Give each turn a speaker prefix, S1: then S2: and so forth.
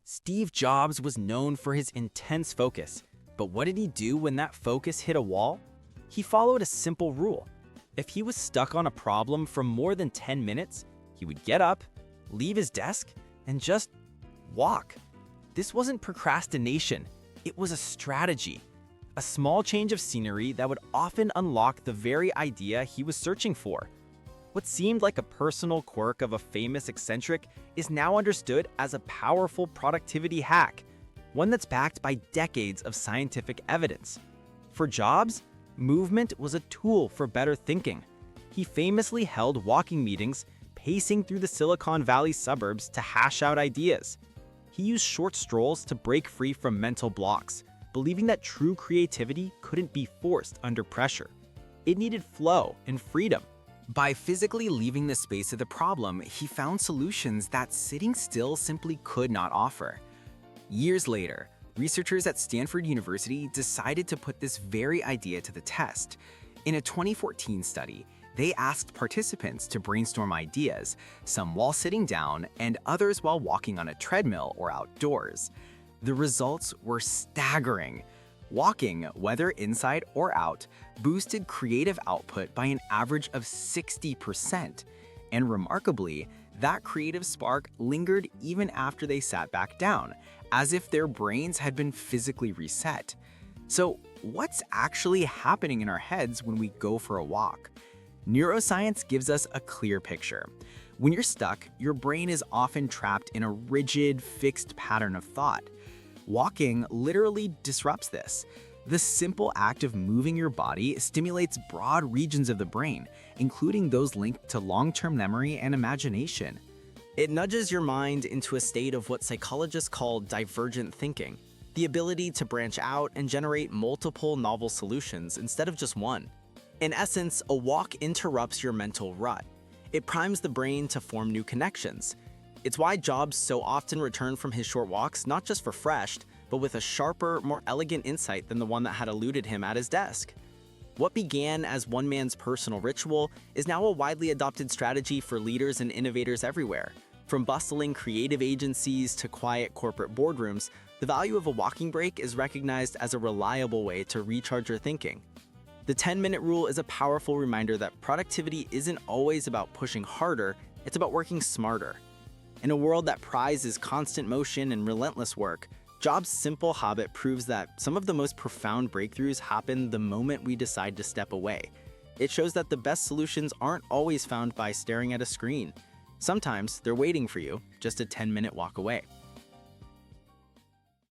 S1: Steve Jobs was known for his intense focus, but what did he do when that focus hit a wall? He followed a simple rule. If he was stuck on a problem for more than 10 minutes, he would get up, leave his desk, and just walk. This wasn't procrastination, it was a strategy. A small change of scenery that would often unlock the very idea he was searching for. What seemed like a personal quirk of a famous eccentric is now understood as a powerful productivity hack, one that's backed by decades of scientific evidence. For Jobs, movement was a tool for better thinking. He famously held walking meetings, pacing through the Silicon Valley suburbs to hash out ideas. He used short strolls to break free from mental blocks, believing that true creativity couldn't be forced under pressure. It needed flow and freedom. By physically leaving the space of the problem, he found solutions that sitting still simply could not offer. Years later, researchers at Stanford University decided to put this very idea to the test. In a 2014 study, they asked participants to brainstorm ideas, some while sitting down and others while walking on a treadmill or outdoors. The results were staggering. Walking, whether inside or out, boosted creative output by an average of 60%. And remarkably, that creative spark lingered even after they sat back down, as if their brains had been physically reset. So, what's actually happening in our heads when we go for a walk? Neuroscience gives us a clear picture. When you're stuck, your brain is often trapped in a rigid, fixed pattern of thought. Walking literally disrupts this. The simple act of moving your body stimulates broad regions of the brain, including those linked to long-term memory and imagination. It nudges your mind into a state of what psychologists call divergent thinking, the ability to branch out and generate multiple novel solutions instead of just one. In essence, a walk interrupts your mental rut. It primes the brain to form new connections. It's why Jobs so often returned from his short walks not just refreshed, but with a sharper, more elegant insight than the one that had eluded him at his desk. What began as one man's personal ritual is now a widely adopted strategy for leaders and innovators everywhere. From bustling creative agencies to quiet corporate boardrooms, the value of a walking break is recognized as a reliable way to recharge your thinking. The 10-minute rule is a powerful reminder that productivity isn't always about pushing harder, it's about working smarter. In a world that prizes constant motion and relentless work, Jobs' simple habit proves that some of the most profound breakthroughs happen the moment we decide to step away. It shows that the best solutions aren't always found by staring at a screen. Sometimes they're waiting for you, just a 10-minute walk away.